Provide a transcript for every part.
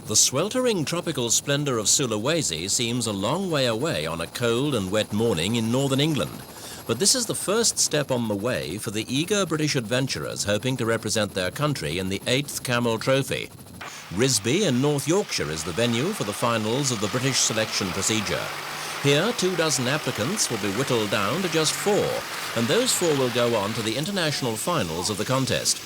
The sweltering tropical splendour of Sulawesi seems a long way away on a cold and wet morning in northern England. But this is the first step on the way for the eager British adventurers hoping to represent their country in the 8th Camel Trophy. Risby in North Yorkshire is the venue for the finals of the British selection procedure. Here, 24 applicants will be whittled down to just 4, and those 4 will go on to the international finals of the contest.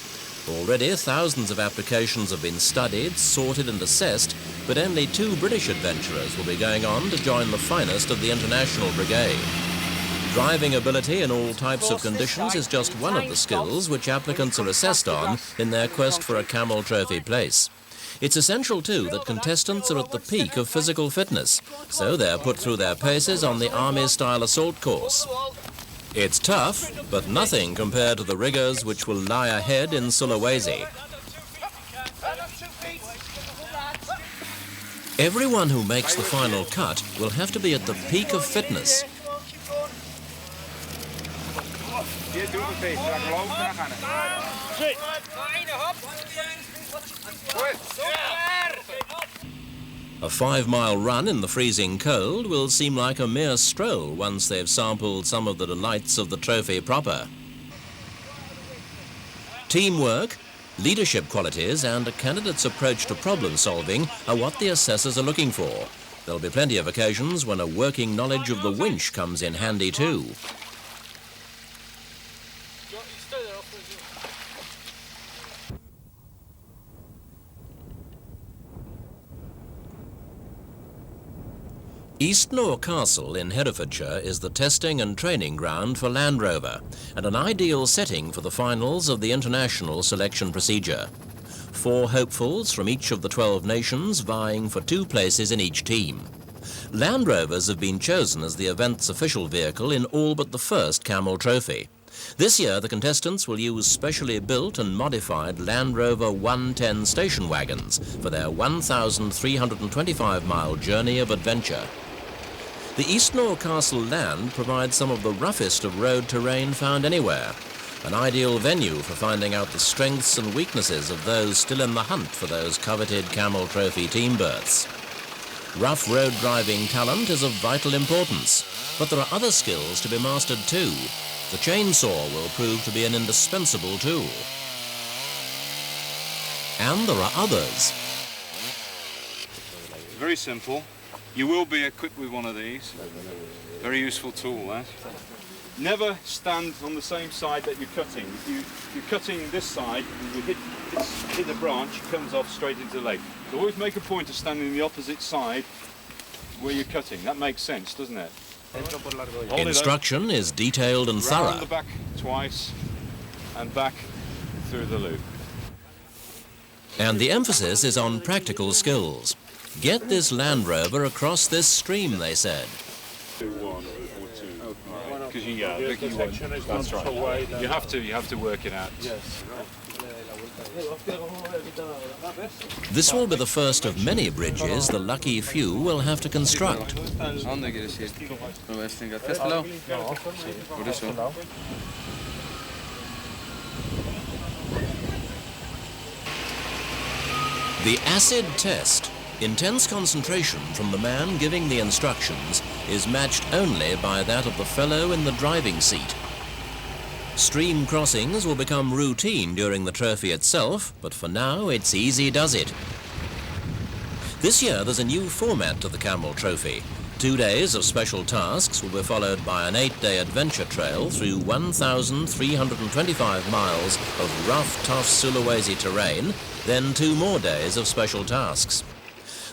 Already, thousands of applications have been studied, sorted and assessed, but only 2 British adventurers will be going on to join the finest of the international brigade. Driving ability in all types of conditions is just one of the skills which applicants are assessed on in their quest for a Camel Trophy place. It's essential, too, that contestants are at the peak of physical fitness, so they're put through their paces on the Army-style assault course. It's tough, but nothing compared to the rigours which will lie ahead in Sulawesi. Everyone who makes the final cut will have to be at the peak of fitness. A 5-mile run in the freezing cold will seem like a mere stroll once they've sampled some of the delights of the trophy proper. Teamwork, leadership qualities and a candidate's approach to problem solving are what the assessors are looking for. There'll be plenty of occasions when a working knowledge of the winch comes in handy too. Eastnor Castle in Herefordshire is the testing and training ground for Land Rover and an ideal setting for the finals of the international selection procedure. 4 hopefuls from each of the 12 nations vying for 2 places in each team. Land Rovers have been chosen as the event's official vehicle in all but the first Camel Trophy. This year the contestants will use specially built and modified Land Rover 110 station wagons for their 1,325-mile journey of adventure. The Eastnor Castle land provides some of the roughest of road terrain found anywhere, an ideal venue for finding out the strengths and weaknesses of those still in the hunt for those coveted Camel Trophy team berths. Rough road driving talent is of vital importance, but there are other skills to be mastered too. The chainsaw will prove to be an indispensable tool. And there are others. Very simple. You will be equipped with one of these. Very useful tool, that. Never stand on the same side that you're cutting. If you're cutting this side, and you hit the branch, it comes off straight into the leg. So always make a point of standing on the opposite side where you're cutting. That makes sense, doesn't it? Instruction is detailed and thorough. Round the back twice and back through the loop. And the emphasis is on practical skills. Get this Land Rover across this stream, they said. 2, 1 or 2. Because that's right. You have to work it out. Yes. This will be the first of many bridges the lucky few will have to construct. The acid test. Intense concentration from the man giving the instructions is matched only by that of the fellow in the driving seat. Stream crossings will become routine during the trophy itself, but for now it's easy does it. This year there's a new format to the Camel Trophy. 2 days of special tasks will be followed by an 8-day adventure trail through 1,325 miles of rough, tough Sulawesi terrain, then 2 more days of special tasks.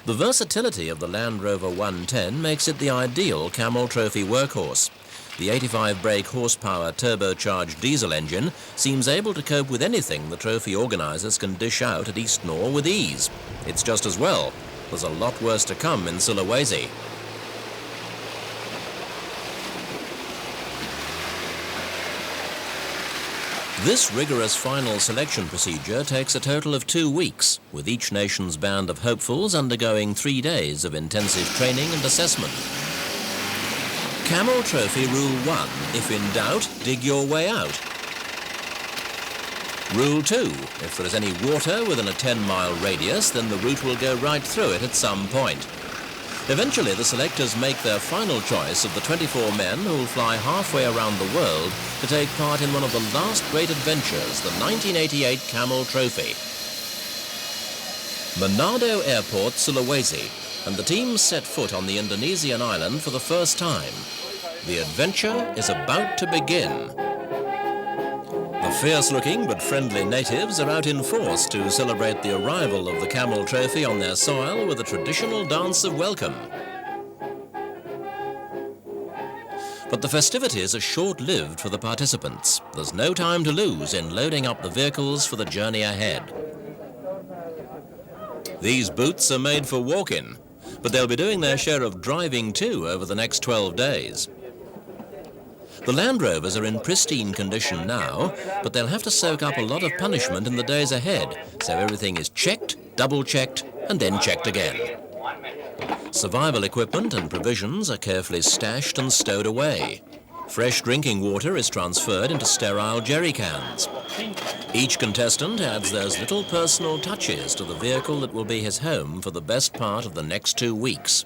The versatility of the Land Rover 110 makes it the ideal Camel Trophy workhorse. The 85 brake horsepower turbocharged diesel engine seems able to cope with anything the trophy organisers can dish out at Eastnor with ease. It's just as well. There's a lot worse to come in Sulawesi. This rigorous final selection procedure takes a total of 2 weeks, with each nation's band of hopefuls undergoing 3 days of intensive training and assessment. Camel Trophy Rule 1, if in doubt, dig your way out. Rule 2, if there is any water within a 10-mile radius, then the route will go right through it at some point. Eventually, the selectors make their final choice of the 24 men who will fly halfway around the world to take part in one of the last great adventures, the 1988 Camel Trophy. Manado Airport, Sulawesi, and the team set foot on the Indonesian island for the first time. The adventure is about to begin. The fierce-looking but friendly natives are out in force to celebrate the arrival of the Camel Trophy on their soil with a traditional dance of welcome. But the festivities are short-lived for the participants. There's no time to lose in loading up the vehicles for the journey ahead. These boots are made for walking, but they'll be doing their share of driving too over the next 12 days. The Land Rovers are in pristine condition now, but they'll have to soak up a lot of punishment in the days ahead, so everything is checked, double-checked, and then checked again. Survival equipment and provisions are carefully stashed and stowed away. Fresh drinking water is transferred into sterile jerry cans. Each contestant adds those little personal touches to the vehicle that will be his home for the best part of the next 2 weeks.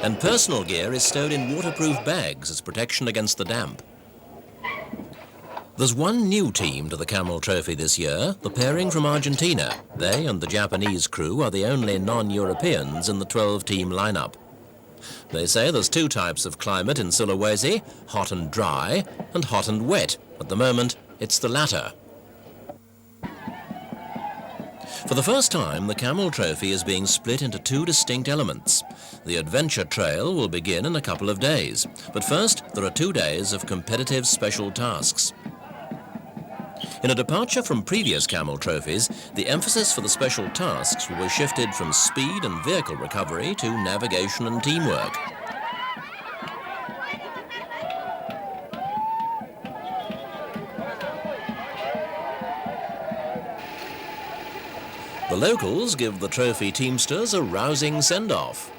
And personal gear is stowed in waterproof bags as protection against the damp. There's one new team to the Camel Trophy this year, the pairing from Argentina. They and the Japanese crew are the only non-Europeans in the 12-team lineup. They say there's 2 types of climate in Sulawesi, hot and dry, and hot and wet. At the moment, it's the latter. For the first time, the Camel Trophy is being split into 2 distinct elements. The adventure trail will begin in a couple of days, but first there are 2 days of competitive special tasks. In a departure from previous Camel Trophies, the emphasis for the special tasks will be shifted from speed and vehicle recovery to navigation and teamwork. The locals give the trophy teamsters a rousing send-off.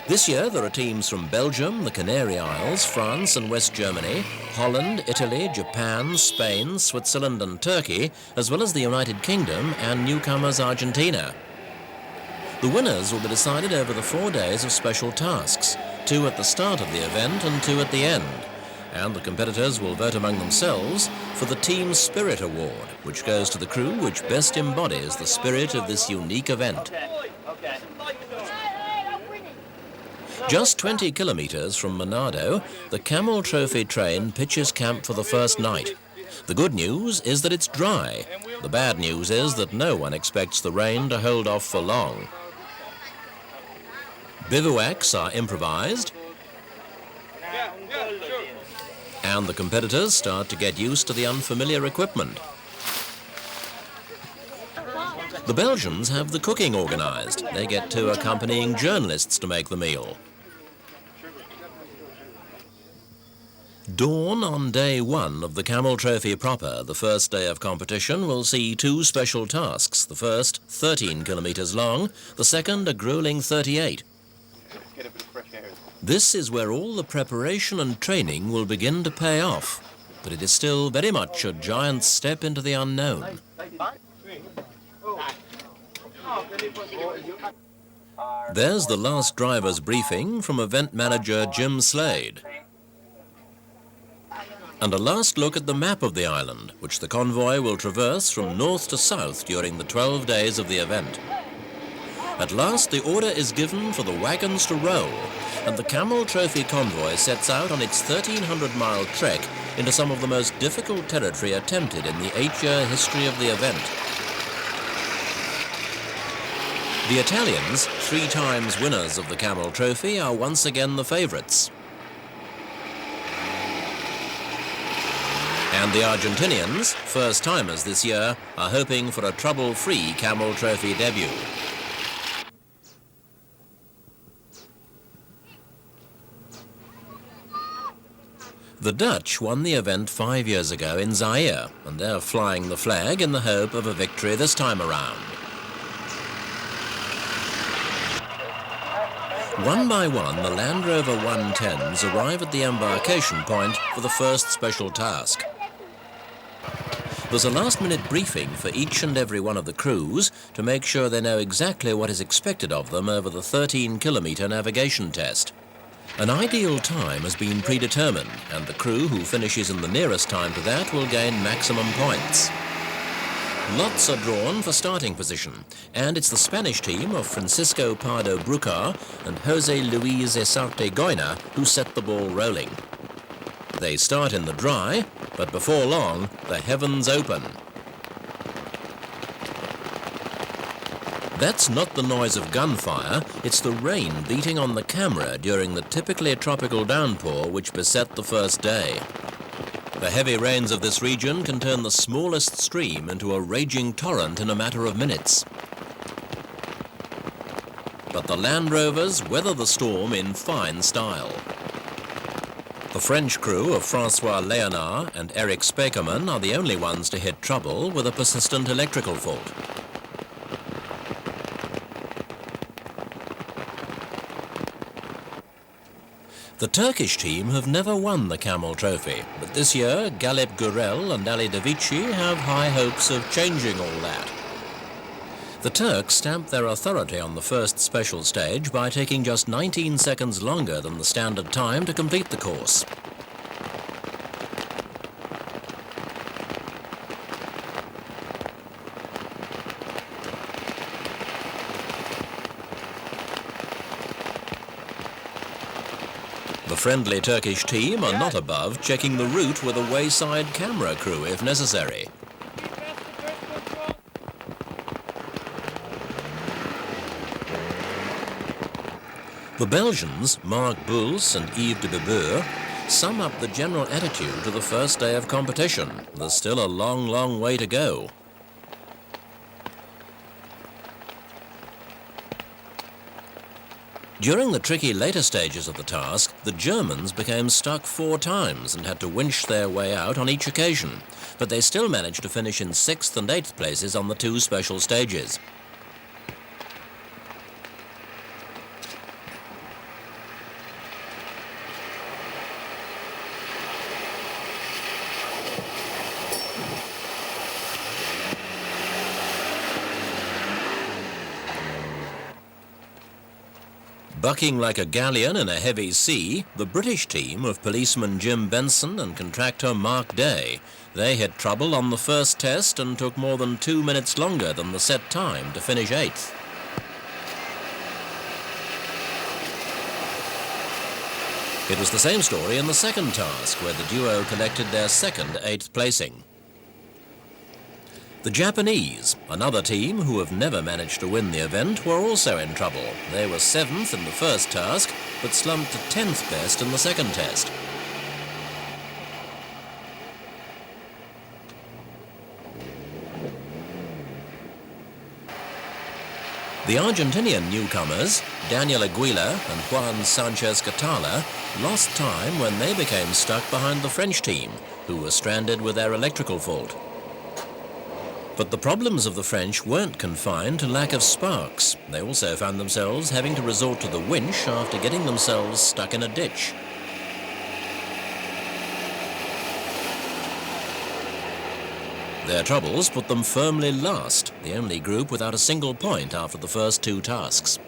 This year there are teams from Belgium, the Canary Isles, France and West Germany, Holland, Italy, Japan, Spain, Switzerland and Turkey, as well as the United Kingdom and newcomers Argentina. The winners will be decided over the 4 days of special tasks, 2 at the start of the event and 2 at the end. And the competitors will vote among themselves for the Team Spirit Award, which goes to the crew which best embodies the spirit of this unique event. Just 20 kilometers from Manado, the Camel Trophy train pitches camp for the first night. The good news is that it's dry. The bad news is that no one expects the rain to hold off for long. Bivouacs are improvised, and the competitors start to get used to the unfamiliar equipment. The Belgians have the cooking organized. They get 2 accompanying journalists to make the meal. Dawn on day 1 of the Camel Trophy proper, the first day of competition, will see 2 special tasks. The first, 13 kilometers long, the second, a grueling 38. This is where all the preparation and training will begin to pay off, but it is still very much a giant step into the unknown. There's the last driver's briefing from event manager Jim Slade. And a last look at the map of the island, which the convoy will traverse from north to south during the 12 days of the event. At last, the order is given for the wagons to roll, and the Camel Trophy convoy sets out on its 1,300-mile trek into some of the most difficult territory attempted in the 8-year history of the event. The Italians, 3 times winners of the Camel Trophy, are once again the favourites. And the Argentinians, first-timers this year, are hoping for a trouble-free Camel Trophy debut. The Dutch won the event 5 years ago in Zaire, and they're flying the flag in the hope of a victory this time around. One by one, the Land Rover 110s arrive at the embarkation point for the first special task. There's a last-minute briefing for each and every one of the crews to make sure they know exactly what is expected of them over the 13-kilometre navigation test. An ideal time has been predetermined, and the crew who finishes in the nearest time to that will gain maximum points. Lots are drawn for starting position, and it's the Spanish team of Francisco Pardo Brucar and Jose Luis Esarte Goyna who set the ball rolling. They start in the dry, but before long, the heavens open. That's not the noise of gunfire, it's the rain beating on the camera during the typically tropical downpour which beset the first day. The heavy rains of this region can turn the smallest stream into a raging torrent in a matter of minutes. But the Land Rovers weather the storm in fine style. The French crew of Francois Léonard and Eric Spekerman are the only ones to hit trouble with a persistent electrical fault. The Turkish team have never won the Camel Trophy, but this year Galip Gürel and Ali Davici have high hopes of changing all that. The Turks stamped their authority on the first special stage by taking just 19 seconds longer than the standard time to complete the course. The friendly Turkish team are not above checking the route with a wayside camera crew if necessary. The Belgians, Marc Bulls and Yves de Bebeur, sum up the general attitude to the first day of competition. There's still a long, long way to go. During the tricky later stages of the task, the Germans became stuck 4 times and had to winch their way out on each occasion, but they still managed to finish in 6th and 8th places on the 2 special stages. Bucking like a galleon in a heavy sea, the British team of policeman Jim Benson and contractor Mark Day. They had trouble on the first test and took more than 2 minutes longer than the set time to finish 8th. It was the same story in the second task, where the duo collected their second 8th placing. The Japanese, another team who have never managed to win the event, were also in trouble. They were 7th in the first task, but slumped to 10th best in the second test. The Argentinian newcomers, Daniel Aguila and Juan Sanchez Catala, lost time when they became stuck behind the French team, who were stranded with their electrical fault. But the problems of the French weren't confined to lack of sparks. They also found themselves having to resort to the winch after getting themselves stuck in a ditch. Their troubles put them firmly last, the only group without a single point after the first 2 tasks.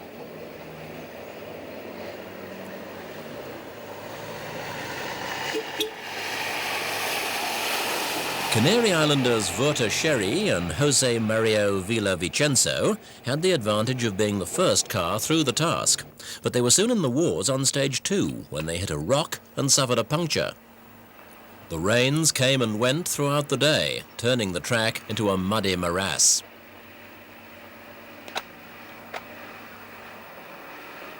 Canary Islanders Werter Sherry and Jose Mario Villavicencio had the advantage of being the first car through the task, but they were soon in the wars on stage 2 when they hit a rock and suffered a puncture. The rains came and went throughout the day, turning the track into a muddy morass.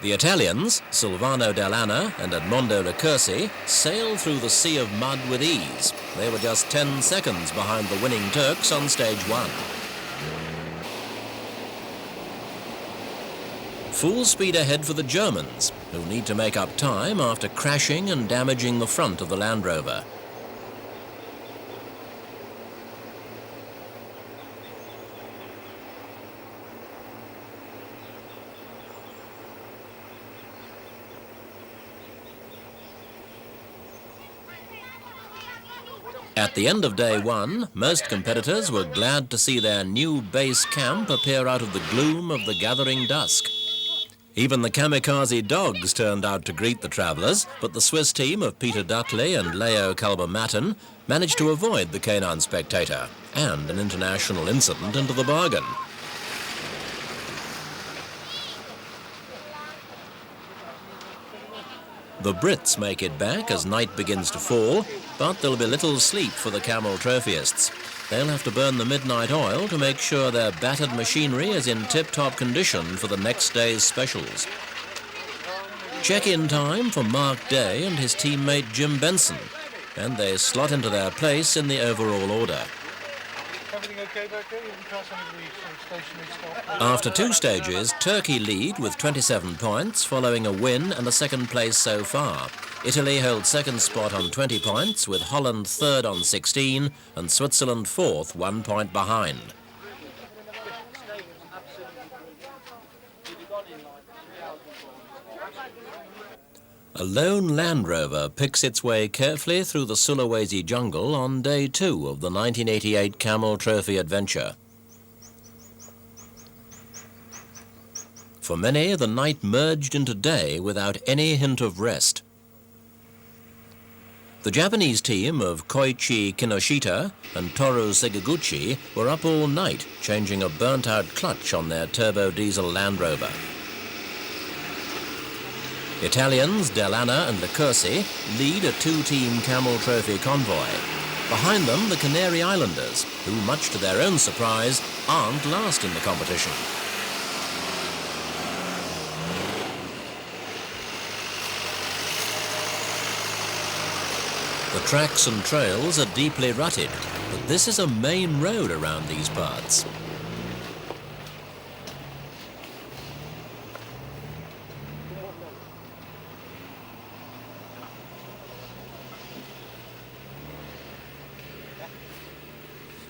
The Italians, Silvano Dell'Anna and Edmondo Licursi, sailed through the sea of mud with ease. They were just 10 seconds behind the winning Turks on stage 1. Full speed ahead for the Germans, who need to make up time after crashing and damaging the front of the Land Rover. At the end of day one, most competitors were glad to see their new base camp appear out of the gloom of the gathering dusk. Even the kamikaze dogs turned out to greet the travellers, but the Swiss team of Peter Dudley and Leo Kalber-Matten managed to avoid the canine spectator and an international incident into the bargain. The Brits make it back as night begins to fall, but there'll be little sleep for the Camel Trophyists. They'll have to burn the midnight oil to make sure their battered machinery is in tip-top condition for the next day's specials. Check-in time for Mark Day and his teammate Jim Benson, and they slot into their place in the overall order. Everything okay back there? You haven't crossed any of the stationary stuff? After two stages, Turkey lead with 27 points, following a win and a second place so far. Italy holds second spot on 20 points, with Holland third on 16 and Switzerland fourth, 1 point behind. A lone Land Rover picks its way carefully through the Sulawesi jungle on day 2 of the 1988 Camel Trophy adventure. For many, the night merged into day without any hint of rest. The Japanese team of Koichi Kinoshita and Toru Segiguchi were up all night, changing a burnt-out clutch on their turbo diesel Land Rover. Italians Delana and Lecursi lead a two-team Camel Trophy convoy. Behind them, the Canary Islanders, who, much to their own surprise, aren't last in the competition. The tracks and trails are deeply rutted, but this is a main road around these parts.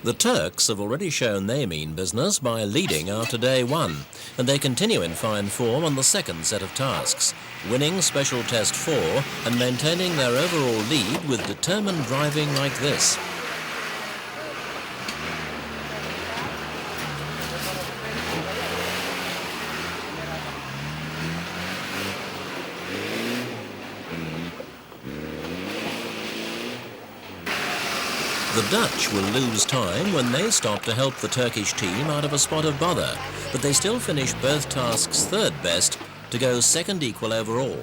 The Turks have already shown they mean business by leading after day 1, and they continue in fine form on the second set of tasks, winning Special Test 4 and maintaining their overall lead with determined driving like this. The Dutch will lose time when they stop to help the Turkish team out of a spot of bother, but they still finish both tasks third best to go second equal overall.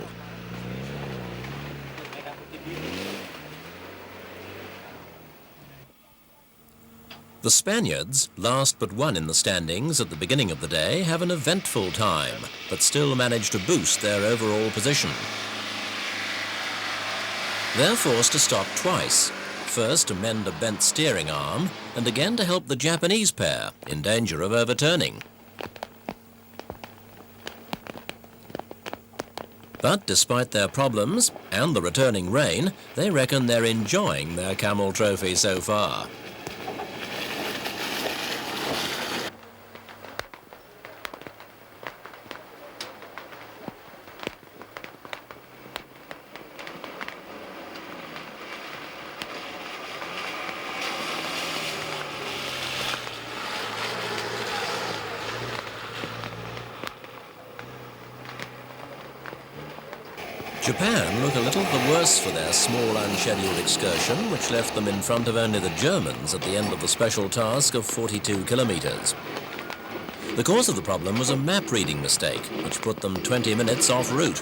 The Spaniards, last but one in the standings at the beginning of the day, have an eventful time, but still manage to boost their overall position. They're forced to stop twice. First to mend a bent steering arm, and again to help the Japanese pair, in danger of overturning. But despite their problems, and the returning rain, they reckon they're enjoying their Camel Trophy so far. Japan look a little the worse for their small unscheduled excursion, which left them in front of only the Germans at the end of the special task of 42 kilometers. The cause of the problem was a map reading mistake, which put them 20 minutes off route.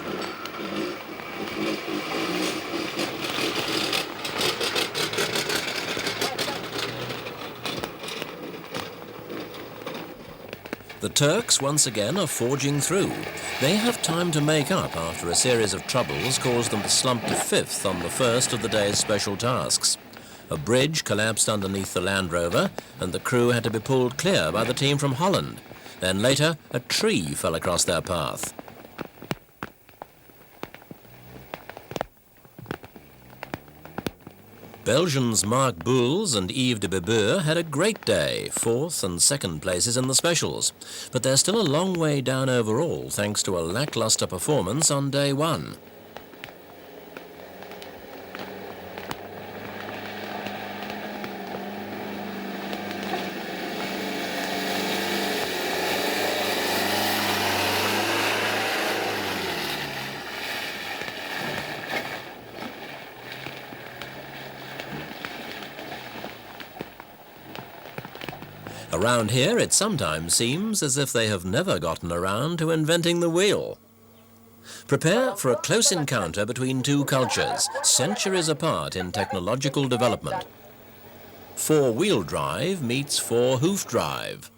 The Turks once again are forging through. They have time to make up after a series of troubles caused them to slump to 5th on the first of the day's special tasks. A bridge collapsed underneath the Land Rover and the crew had to be pulled clear by the team from Holland. Then later, a tree fell across their path. Belgians Mark Boels and Yves de Bebeur had a great day, 4th and 2nd places in the specials, but they're still a long way down overall thanks to a lackluster performance on day 1. Around here, it sometimes seems as if they have never gotten around to inventing the wheel. Prepare for a close encounter between two cultures, centuries apart in technological development. Four-wheel drive meets four-hoof drive.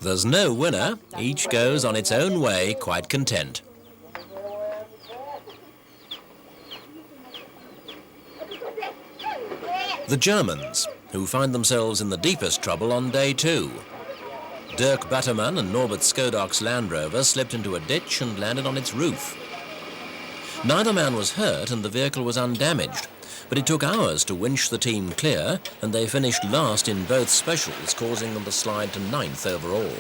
There's no winner, each goes on its own way quite content. The Germans, who find themselves in the deepest trouble on day 2. Dirk Batterman and Norbert Skodok's Land Rover slipped into a ditch and landed on its roof. Neither man was hurt and the vehicle was undamaged, but it took hours to winch the team clear, and they finished last in both specials, causing them to slide to 9th overall.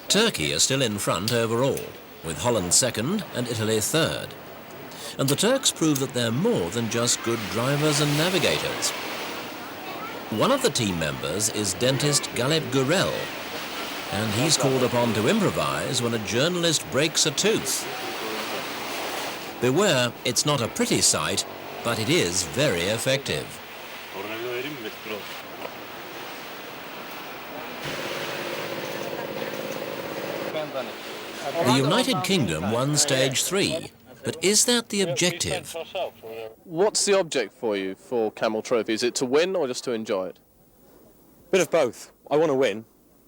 Turkey are still in front overall, with Holland 2nd and Italy 3rd. And the Turks prove that they're more than just good drivers and navigators. One of the team members is dentist Galip Gurel, and he's called upon to improvise when a journalist breaks a tooth. Beware, it's not a pretty sight, but it is very effective. The United Kingdom won stage 3, but is that the objective? What's the object for you for Camel Trophy? Is it to win or just to enjoy it? Bit of both. I want to win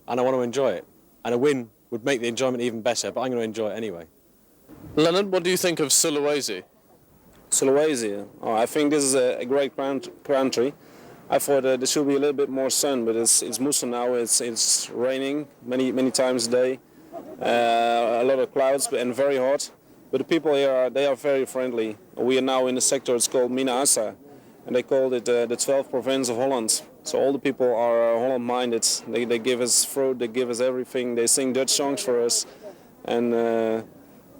and I want to enjoy it. And a win would make the enjoyment even better, but I'm going to enjoy it anyway. Leonard, what do you think of Sulawesi? Sulawesi, oh, I think this is a great country. I thought there should be a little bit more sun, but it's musson now. It's raining many times a day. A lot of clouds and very hot. But the people here they are very friendly. We are now in a sector it's called Minahasa, and they called it the 12th province of Holland. So all the people are Holland-minded. They give us fruit, they give us everything. They sing Dutch songs for us, and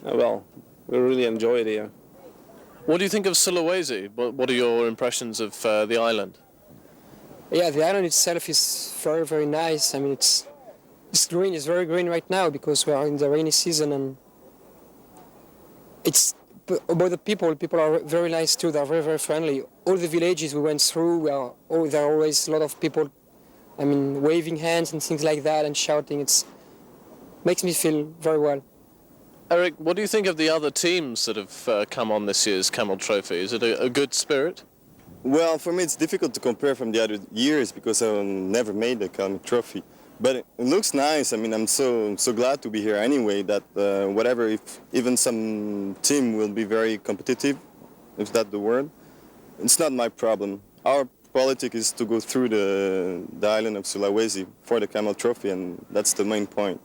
well, we really enjoy it here. What do you think of Sulawesi? What are your impressions of the island? Yeah, the island itself is very, very nice. I mean, it's green. It's very green right now because we are in the rainy season, and it's about the people. People are very nice too. They're very, very friendly. All the villages we went through, there are always a lot of people. I mean, waving hands and things like that and shouting. It makes me feel very well. Eric, what do you think of the other teams that have come on this year's Camel Trophy? Is it a good spirit? Well, for me it's difficult to compare from the other years because I never made the Camel Trophy. But it looks nice. I mean, I'm so glad to be here anyway that whatever, if even some team will be very competitive, if that's the word, it's not my problem. Our politic is to go through the island of Sulawesi for the Camel Trophy, and that's the main point.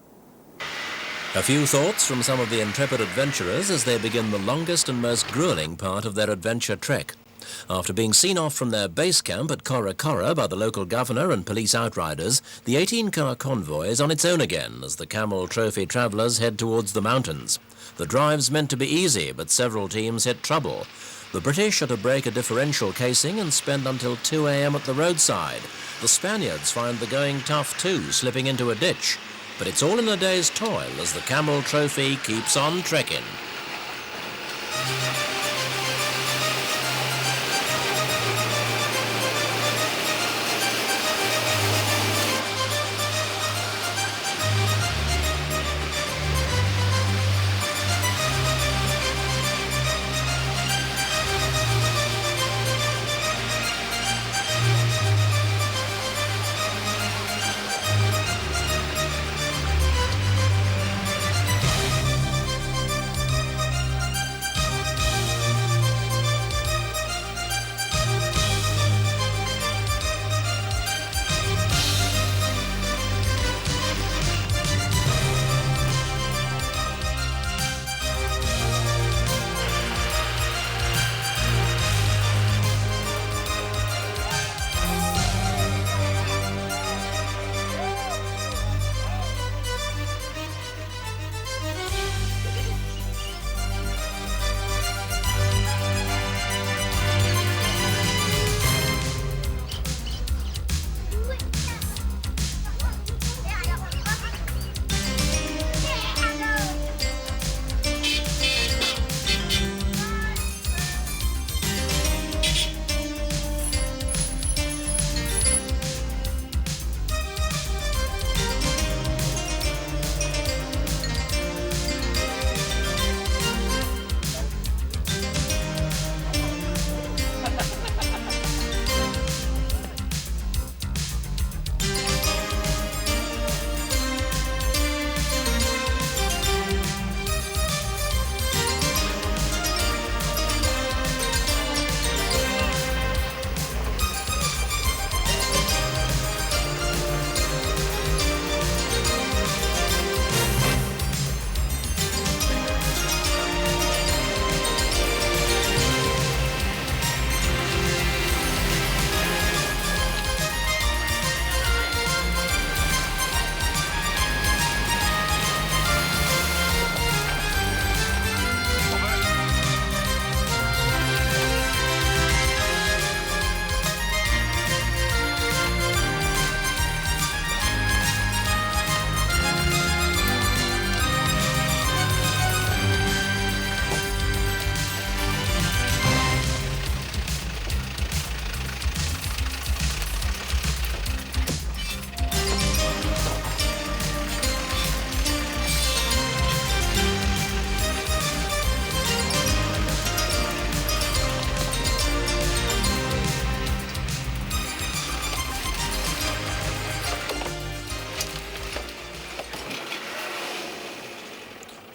A few thoughts from some of the intrepid adventurers as they begin the longest and most grueling part of their adventure trek. After being seen off from their base camp at Kora Kora by the local governor and police outriders, the 18-car convoy is on its own again as the Camel Trophy travellers head towards the mountains. The drive's meant to be easy, but several teams hit trouble. The British are to break a differential casing and spend until 2 a.m. at the roadside. The Spaniards find the going tough too, slipping into a ditch. But it's all in a day's toil as the Camel Trophy keeps on trekking.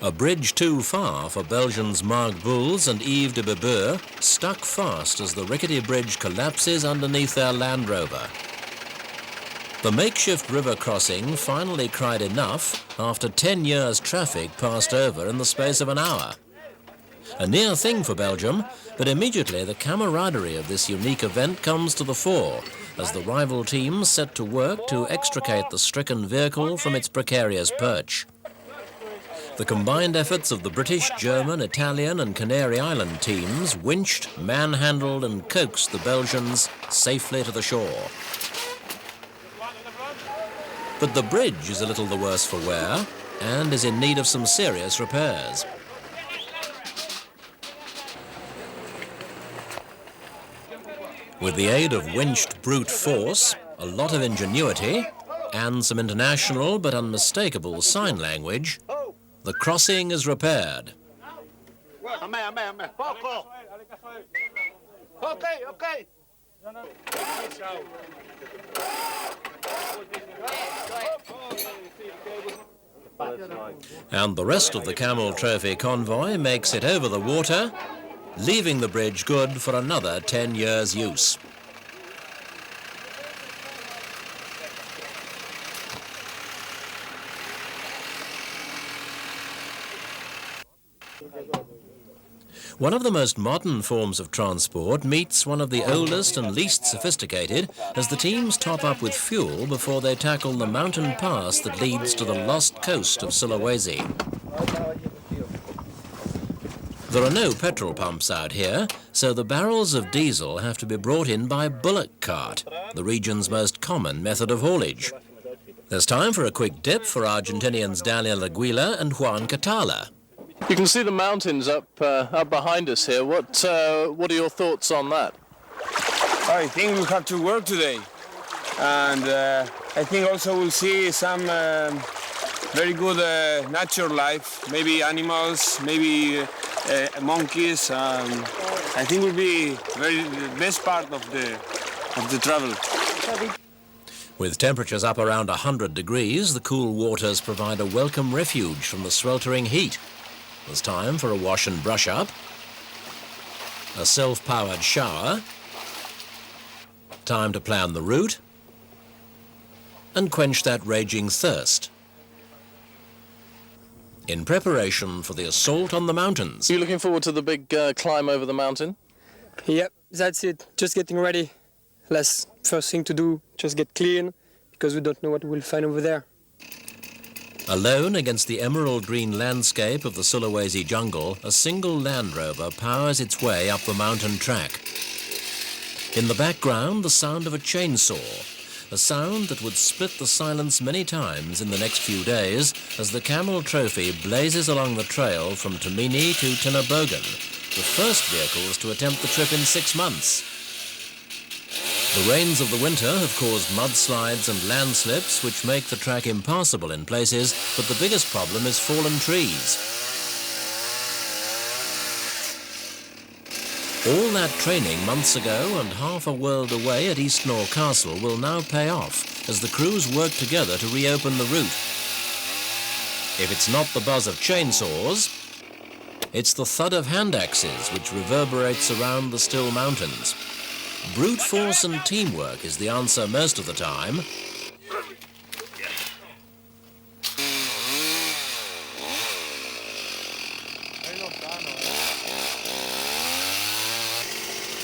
A bridge too far for Belgians Marc Bulls and Yves de Bebeur stuck fast as the rickety bridge collapses underneath their Land Rover. The makeshift river crossing finally cried enough after 10 years' traffic passed over in the space of an hour. A near thing for Belgium, but immediately the camaraderie of this unique event comes to the fore as the rival teams set to work to extricate the stricken vehicle from its precarious perch. The combined efforts of the British, German, Italian and Canary Island teams winched, manhandled and coaxed the Belgians safely to the shore. But the bridge is a little the worse for wear and is in need of some serious repairs. With the aid of winched brute force, a lot of ingenuity and some international but unmistakable sign language, the crossing is repaired. And the rest of the Camel Trophy convoy makes it over the water, leaving the bridge good for another 10 years' use. One of the most modern forms of transport meets one of the oldest and least sophisticated as the teams top up with fuel before they tackle the mountain pass that leads to the lost coast of Sulawesi. There are no petrol pumps out here, so the barrels of diesel have to be brought in by bullock cart, the region's most common method of haulage. There's time for a quick dip for Argentinians Daniel Aguila and Juan Catala. You can see the mountains up behind us here. What are your thoughts on that? I think we have to work today, and I think also we'll see some very good natural life, maybe animals, maybe monkeys. I think will be the best part of the travel. With temperatures up around 100 degrees, the cool waters provide a welcome refuge from the sweltering heat. There's time for a wash and brush up, a self-powered shower, time to plan the route, and quench that raging thirst. In preparation for the assault on the mountains. Are you looking forward to the big climb over the mountain? Yep, that's it. Just getting ready. First thing to do, just get clean, because we don't know what we'll find over there. Alone against the emerald green landscape of the Sulawesi jungle, a single Land Rover powers its way up the mountain track. In the background, the sound of a chainsaw, a sound that would split the silence many times in the next few days as the Camel Trophy blazes along the trail from Tamini to Tinabogan, the first vehicles to attempt the trip in 6 months. The rains of the winter have caused mudslides and landslips which make the track impassable in places, but the biggest problem is fallen trees. All that training months ago and half a world away at Eastnor Castle will now pay off as the crews work together to reopen the route. If it's not the buzz of chainsaws, it's the thud of hand axes which reverberates around the still mountains. Brute force and teamwork is the answer most of the time.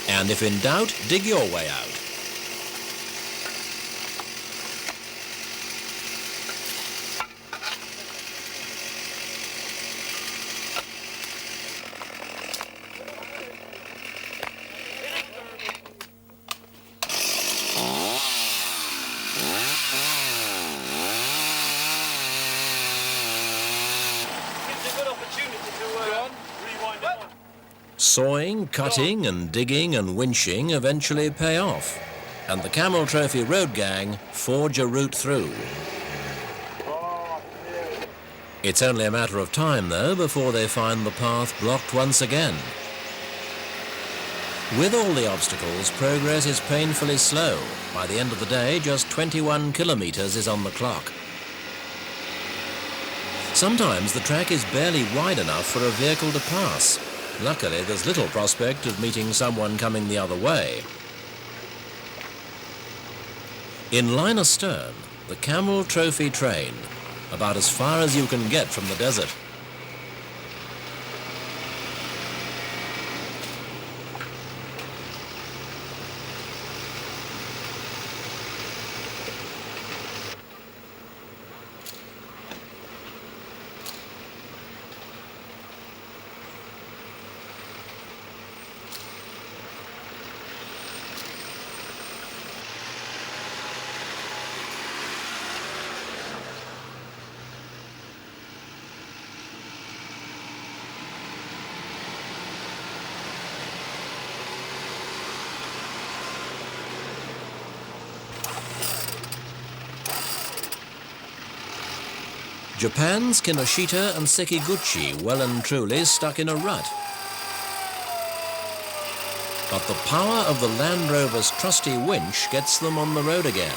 And if in doubt, dig your way out. Sawing, cutting and digging and winching eventually pay off, and the Camel Trophy road gang forge a route through. It's only a matter of time, though, before they find the path blocked once again. With all the obstacles, progress is painfully slow. By the end of the day, just 21 kilometers is on the clock. Sometimes the track is barely wide enough for a vehicle to pass. Luckily, there's little prospect of meeting someone coming the other way. In line astern, the Camel Trophy train, about as far as you can get from the desert. Japan's Kinoshita and Sekiguchi well and truly stuck in a rut. But the power of the Land Rover's trusty winch gets them on the road again.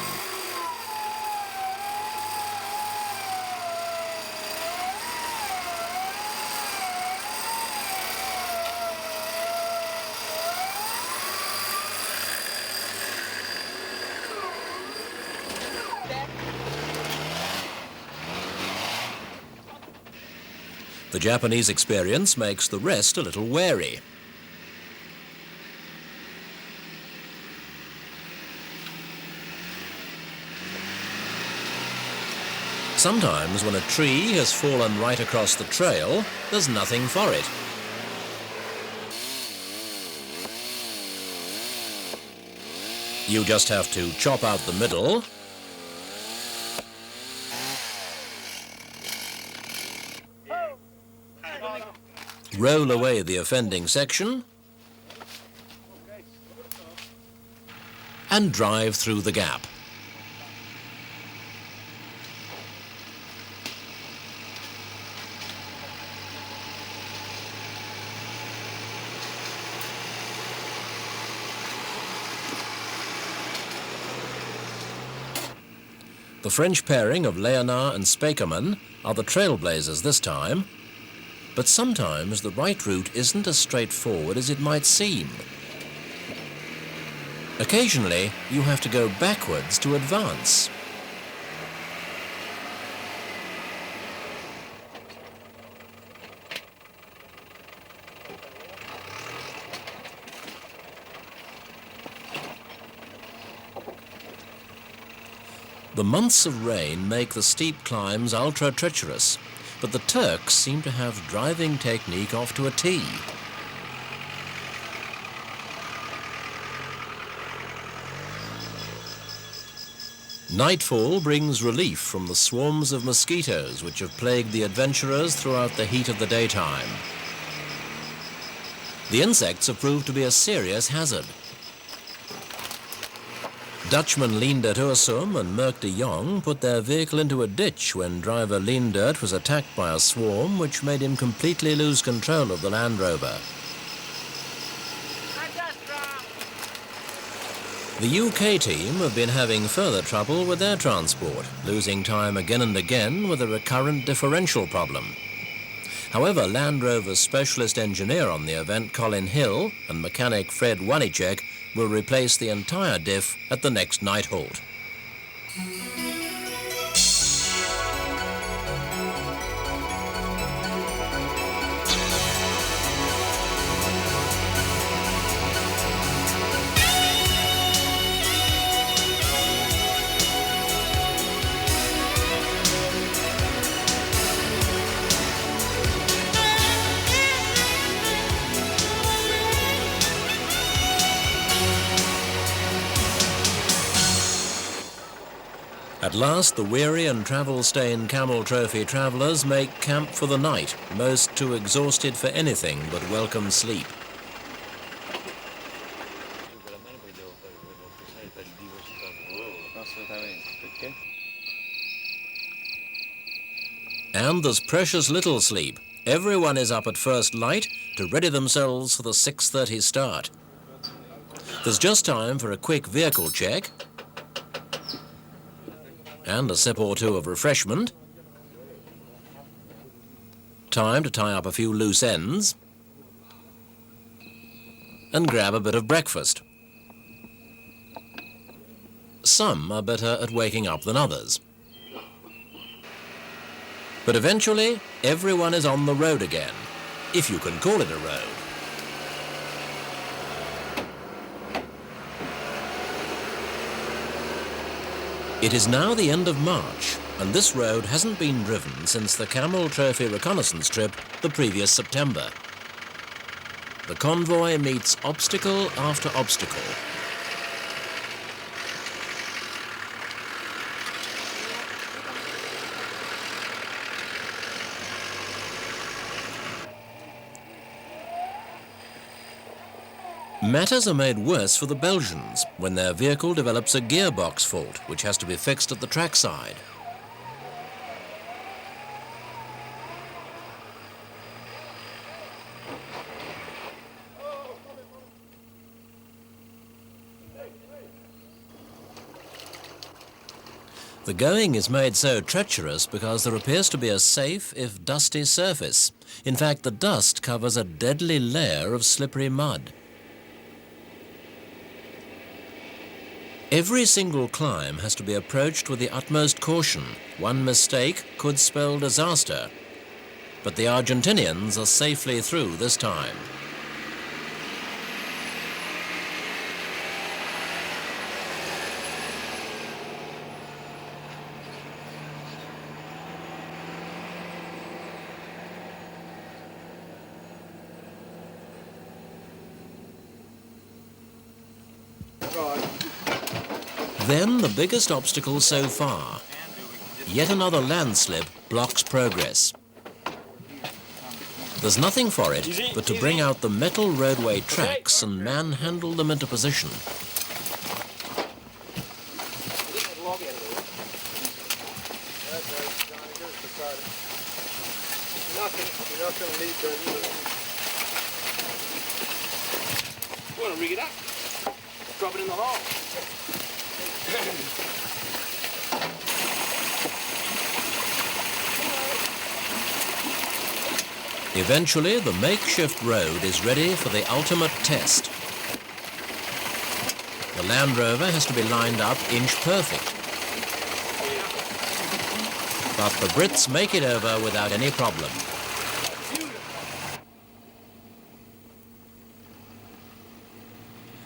The Japanese experience makes the rest a little wary. Sometimes when a tree has fallen right across the trail, there's nothing for it. You just have to chop out the middle, roll away the offending section, and drive through the gap. The French pairing of Léonard and Spijkerman are the trailblazers this time, but sometimes the right route isn't as straightforward as it might seem. Occasionally, you have to go backwards to advance. The months of rain make the steep climbs ultra-treacherous, but the Turks seem to have driving technique off to a T. Nightfall brings relief from the swarms of mosquitoes which have plagued the adventurers throughout the heat of the daytime. The insects have proved to be a serious hazard. Dutchman Leendert Ursum and Merk de Jong put their vehicle into a ditch when driver Leendert was attacked by a swarm which made him completely lose control of the Land Rover. The UK team have been having further trouble with their transport, losing time again and again with a recurrent differential problem. However, Land Rover's specialist engineer on the event, Colin Hill, and mechanic Fred Wanicek will replace the entire diff at the next night halt. At last, the weary and travel-stained Camel Trophy travellers make camp for the night, most too exhausted for anything but welcome sleep. And there's precious little sleep. Everyone is up at first light to ready themselves for the 6:30 start. There's just time for a quick vehicle check, and a sip or two of refreshment, Time to tie up a few loose ends and grab a bit of breakfast. Some are better at waking up than others. But eventually, everyone is on the road again, if you can call it a road. It is now the end of March, and this road hasn't been driven since the Camel Trophy reconnaissance trip the previous September. The convoy meets obstacle after obstacle. Matters are made worse for the Belgians when their vehicle develops a gearbox fault which has to be fixed at the trackside. The going is made so treacherous because there appears to be a safe, if dusty, surface. In fact, the dust covers a deadly layer of slippery mud. Every single climb has to be approached with the utmost caution. One mistake could spell disaster. But the Argentinians are safely through this time. Then the biggest obstacle so far. Yet another landslip blocks progress. There's nothing for it but to bring out the metal roadway tracks and manhandle them into position. You want to rig it up? Drop it in the hole. Eventually, the makeshift road is ready for the ultimate test. The Land Rover has to be lined up inch perfect. But the Brits make it over without any problem.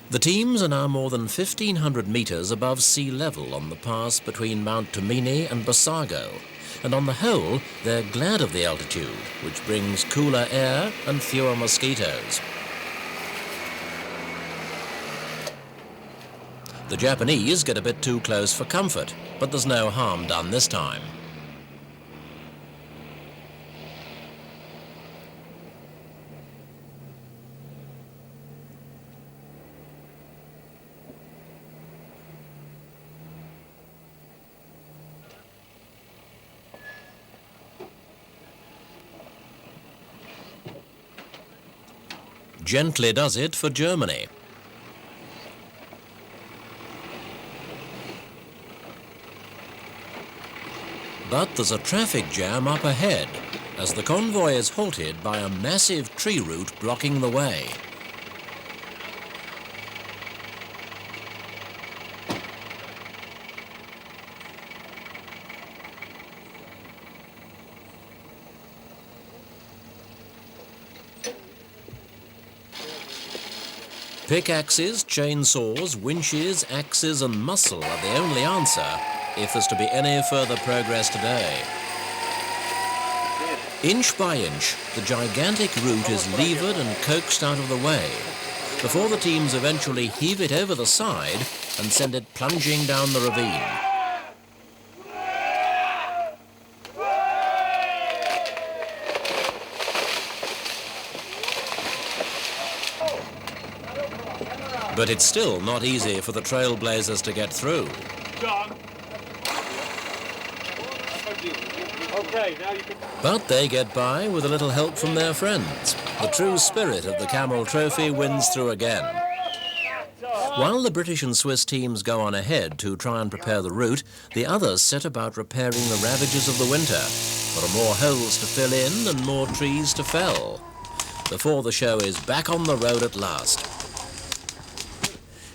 The teams are now more than 1,500 metres above sea level on the pass between Mount Tomini and Basago, and on the whole, they're glad of the altitude, which brings cooler air and fewer mosquitoes. The Japanese get a bit too close for comfort, but there's no harm done this time. Gently does it for Germany. But there's a traffic jam up ahead as the convoy is halted by a massive tree root blocking the way. Pickaxes, chainsaws, winches, axes and muscle are the only answer if there's to be any further progress today. Inch by inch, the gigantic root is levered and coaxed out of the way, before the teams eventually heave it over the side and send it plunging down the ravine. But it's still not easy for the trailblazers to get through. But they get by with a little help from their friends. The true spirit of the Camel Trophy wins through again. While the British and Swiss teams go on ahead to try and prepare the route, the others set about repairing the ravages of the winter. There are more holes to fill in and more trees to fell before the show is back on the road at last.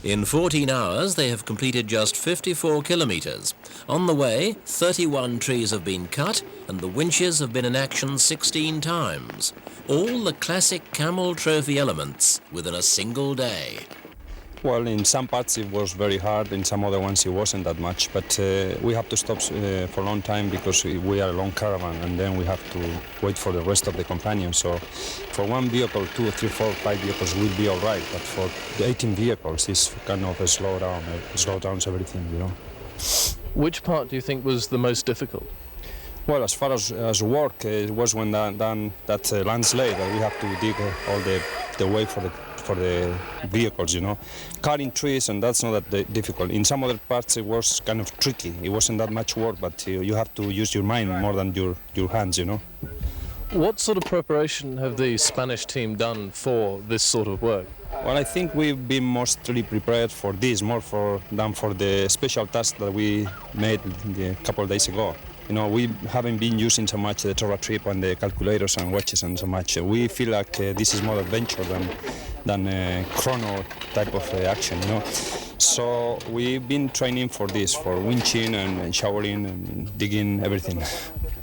In 14 hours, they have completed just 54 kilometres. On the way, 31 trees have been cut and the winches have been in action 16 times. All the classic Camel Trophy elements within a single day. Well, in some parts it was very hard, in some other ones it wasn't that much, but we have to stop for a long time because we are a long caravan and then we have to wait for the rest of the companions. So for one vehicle, 2, 3, 4, 5 vehicles will be all right, but for the 18 vehicles it's kind of a slow down everything, you know. Which part do you think was the most difficult? Well, as far as work, it was when that landslide that we have to dig all the way for the vehicles, you know. Cutting trees, and that's not that difficult. In some other parts it was kind of tricky. It wasn't that much work, but you have to use your mind more than your hands, you know. What sort of preparation have the Spanish team done for this sort of work? Well, I think we've been mostly prepared for this, than for the special task that we made a couple of days ago. You know, we haven't been using so much the Torah trip and the calculators and watches and so much. We feel like this is more adventure than a chrono type of action, you know. So we've been training for this, for winching and showering and digging, everything.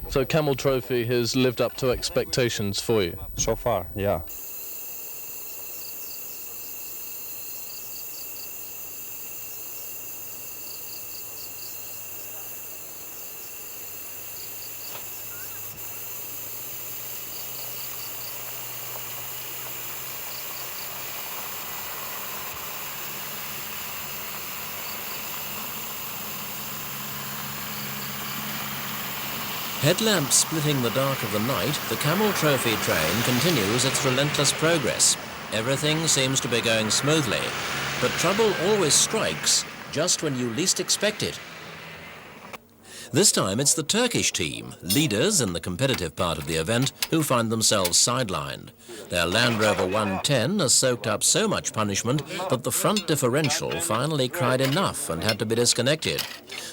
So Camel Trophy has lived up to expectations for you? So far, yeah. Headlamps splitting the dark of the night, the Camel Trophy train continues its relentless progress. Everything seems to be going smoothly, but trouble always strikes just when you least expect it. This time it's the Turkish team, leaders in the competitive part of the event, who find themselves sidelined. Their Land Rover 110 has soaked up so much punishment that the front differential finally cried enough and had to be disconnected.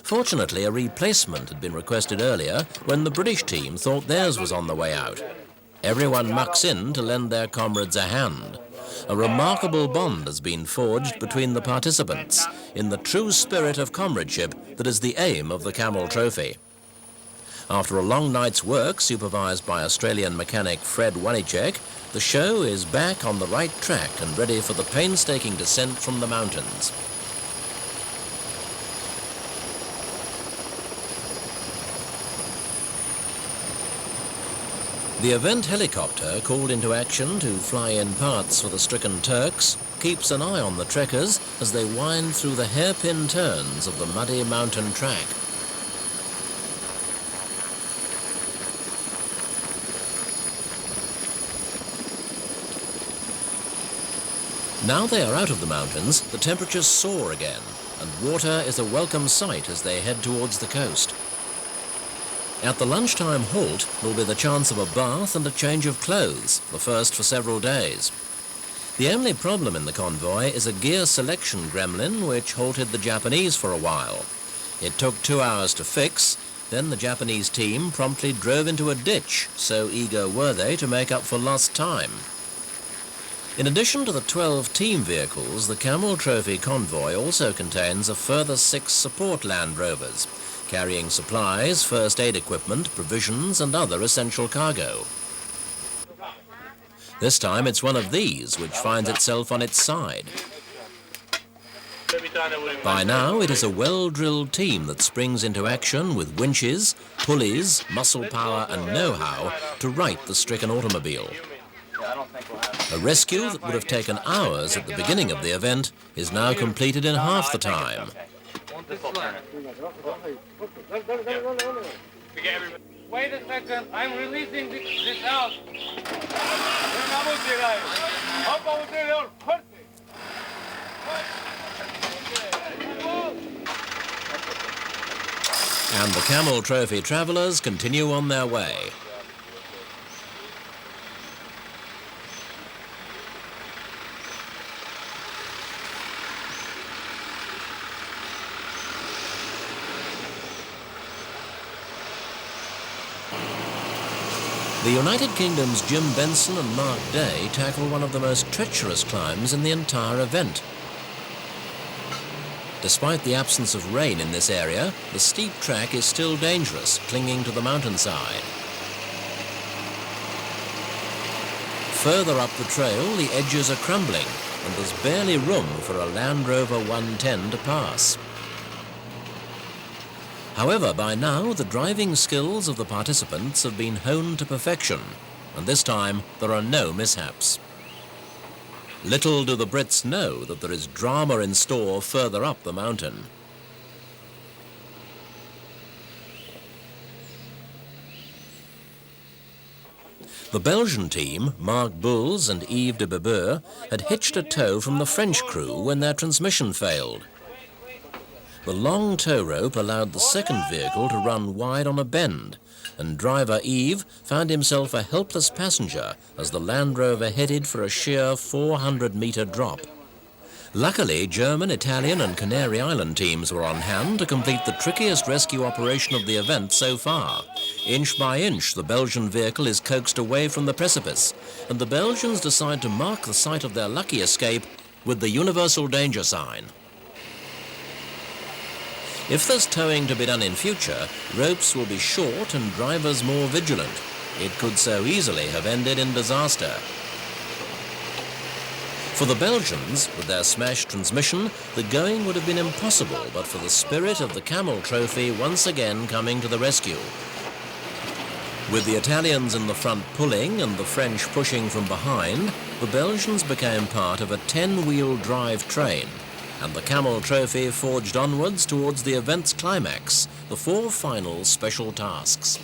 Fortunately, a replacement had been requested earlier when the British team thought theirs was on the way out. Everyone mucks in to lend their comrades a hand. A remarkable bond has been forged between the participants in the true spirit of comradeship that is the aim of the Camel Trophy. After a long night's work supervised by Australian mechanic Fred Wanicek, the show is back on the right track and ready for the painstaking descent from the mountains. The event helicopter, called into action to fly in parts for the stricken Turks, keeps an eye on the trekkers as they wind through the hairpin turns of the muddy mountain track. Now they are out of the mountains, the temperatures soar again, and water is a welcome sight as they head towards the coast. At the lunchtime halt, there'll be the chance of a bath and a change of clothes, the first for several days. The only problem in the convoy is a gear selection gremlin which halted the Japanese for a while. It took 2 hours to fix, then the Japanese team promptly drove into a ditch, so eager were they to make up for lost time. In addition to the 12 team vehicles, the Camel Trophy convoy also contains a further 6 support Land Rovers, carrying supplies, first aid equipment, provisions and other essential cargo. This time it's one of these which finds itself on its side. By now it is a well-drilled team that springs into action with winches, pulleys, muscle power and know-how to right the stricken automobile. A rescue that would have taken hours at the beginning of the event is now completed in half the time. Wait a second, I'm releasing this out. And the Camel Trophy travellers continue on their way. The United Kingdom's Jim Benson and Mark Day tackle one of the most treacherous climbs in the entire event. Despite the absence of rain in this area, the steep track is still dangerous, clinging to the mountainside. Further up the trail, the edges are crumbling, and there's barely room for a Land Rover 110 to pass. However, by now, the driving skills of the participants have been honed to perfection, and this time there are no mishaps. Little do the Brits know that there is drama in store further up the mountain. The Belgian team, Marc Bulls and Yves de Bebeur, had hitched a tow from the French crew when their transmission failed. The long tow rope allowed the second vehicle to run wide on a bend, and driver Yves found himself a helpless passenger as the Land Rover headed for a sheer 400-metre drop. Luckily, German, Italian and Canary Island teams were on hand to complete the trickiest rescue operation of the event so far. Inch by inch, the Belgian vehicle is coaxed away from the precipice, and the Belgians decide to mark the site of their lucky escape with the universal danger sign. If there's towing to be done in future, ropes will be short and drivers more vigilant. It could so easily have ended in disaster. For the Belgians, with their smashed transmission, the going would have been impossible but for the spirit of the Camel Trophy once again coming to the rescue. With the Italians in the front pulling and the French pushing from behind, the Belgians became part of a 10-wheel drive train, and the Camel Trophy forged onwards towards the event's climax, the 4 final special tasks.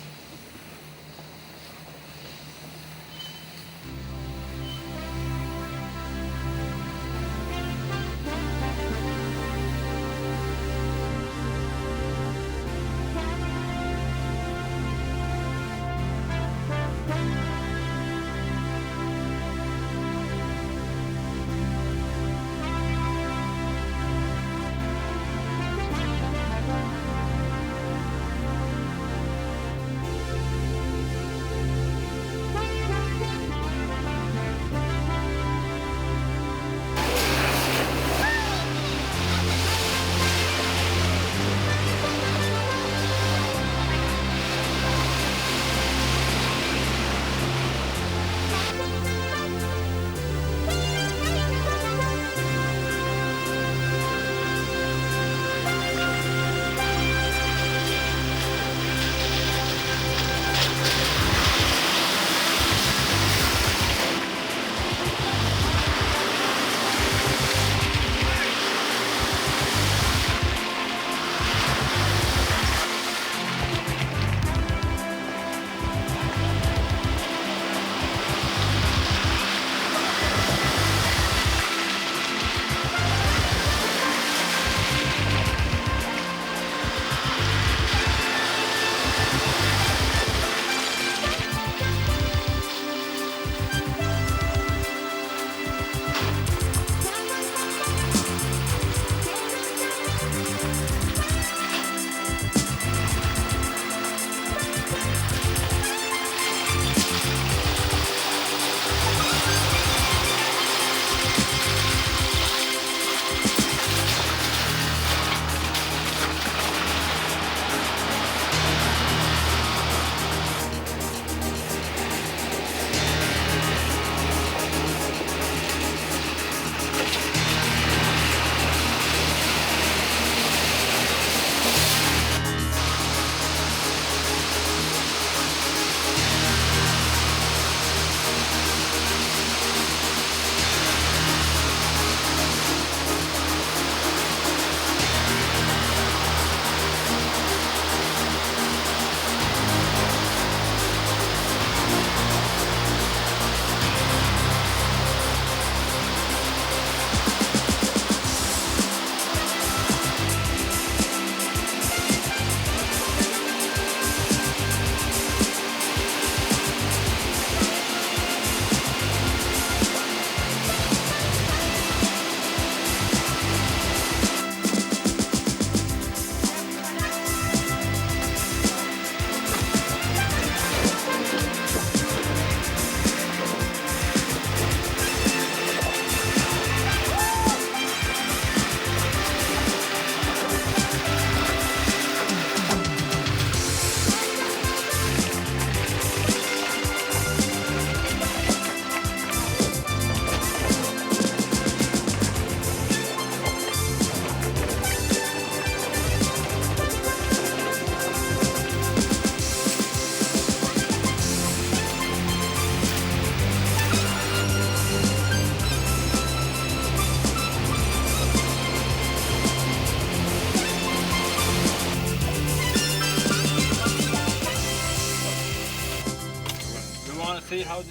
want to see how...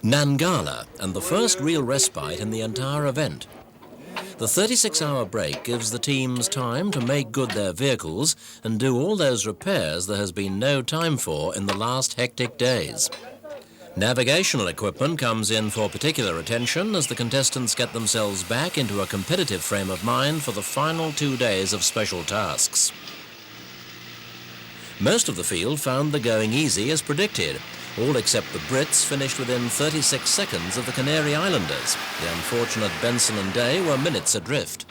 Nangala, and the first real respite in the entire event. The 36-hour break gives the teams time to make good their vehicles and do all those repairs there has been no time for in the last hectic days. Navigational equipment comes in for particular attention as the contestants get themselves back into a competitive frame of mind for the final 2 days of special tasks. Most of the field found the going easy as predicted. All except the Brits finished within 36 seconds of the Canary Islanders. The unfortunate Benson and Day were minutes adrift.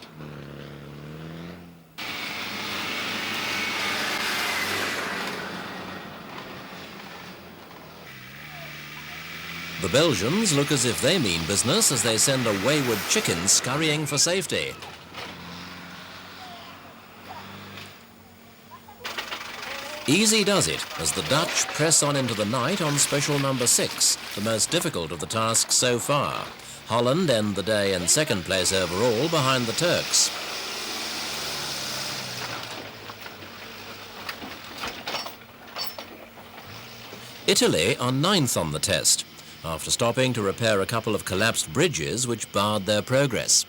The Belgians look as if they mean business as they send a wayward chicken scurrying for safety. Easy does it as the Dutch press on into the night on special number 6, the most difficult of the tasks so far. Holland end the day in second place overall behind the Turks. Italy are 9th on the test, after stopping to repair a couple of collapsed bridges which barred their progress.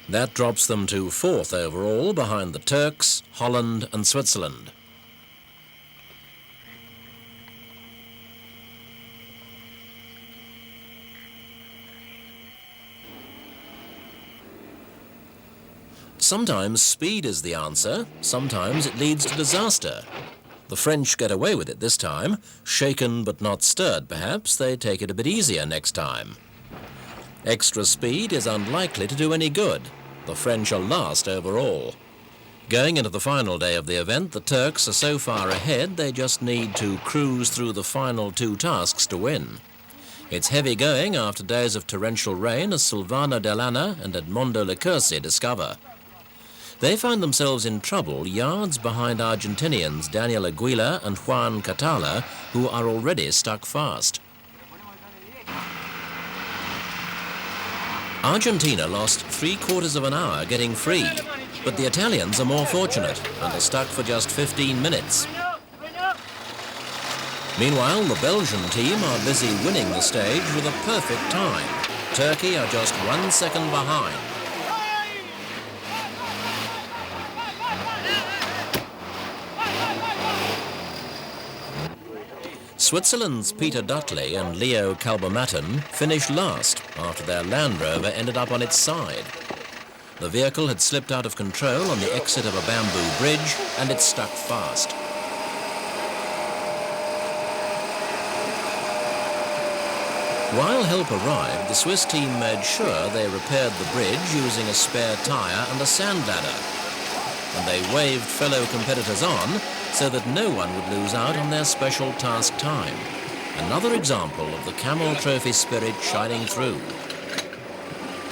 That drops them to 4th overall behind the Turks, Holland and Switzerland. Sometimes speed is the answer, sometimes it leads to disaster. The French get away with it this time. Shaken but not stirred, perhaps, they take it a bit easier next time. Extra speed is unlikely to do any good. The French are last overall. Going into the final day of the event, the Turks are so far ahead they just need to cruise through the final 2 tasks to win. It's heavy going after days of torrential rain as Silvano Dell'Anna and Edmondo Licursi discover. They find themselves in trouble yards behind Argentinians Daniel Aguila and Juan Catala, who are already stuck fast. Argentina lost 3/4 of an hour getting free, but the Italians are more fortunate and are stuck for just 15 minutes. Meanwhile, the Belgian team are busy winning the stage with a perfect time. Turkey are just 1 second behind. Switzerland's Peter Dudley and Leo Kalbermatten finished last after their Land Rover ended up on its side. The vehicle had slipped out of control on the exit of a bamboo bridge and it stuck fast. While help arrived, the Swiss team made sure they repaired the bridge using a spare tyre and a sand ladder. And they waved fellow competitors on so that no one would lose out on their special task time. Another example of the Camel Trophy spirit shining through.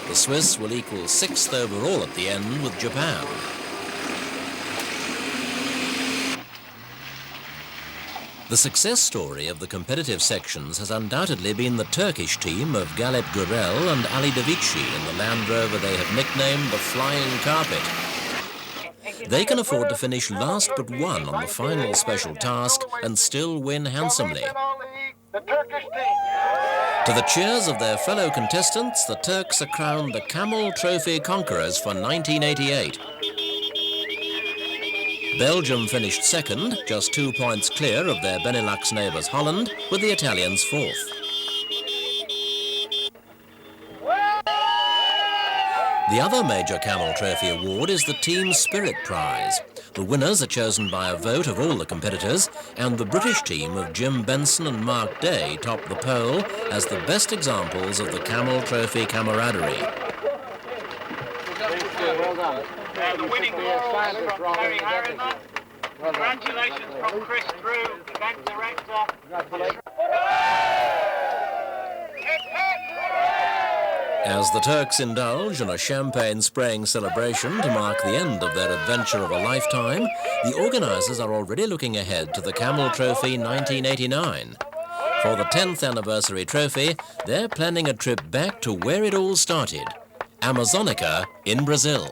The Swiss will equal 6th overall at the end with Japan. The success story of the competitive sections has undoubtedly been the Turkish team of Galip Gürel and Ali Davici in the Land Rover they have nicknamed the Flying Carpet. They can afford to finish last but one on the final special task and still win handsomely. To the cheers of their fellow contestants, the Turks are crowned the Camel Trophy conquerors for 1988. Belgium finished second, just 2 points clear of their Benelux neighbours Holland, with the Italians 4th. The other major Camel Trophy award is the Team Spirit Prize. The winners are chosen by a vote of all the competitors, and the British team of Jim Benson and Mark Day top the poll as the best examples of the Camel Trophy camaraderie. Well done. The winning ball is from Terry Harriman. Congratulations from Chris Drew, event director. Congratulations. As the Turks indulge in a champagne-spraying celebration to mark the end of their adventure of a lifetime, the organisers are already looking ahead to the Camel Trophy 1989. For the 10th anniversary trophy, they're planning a trip back to where it all started, Amazonica in Brazil.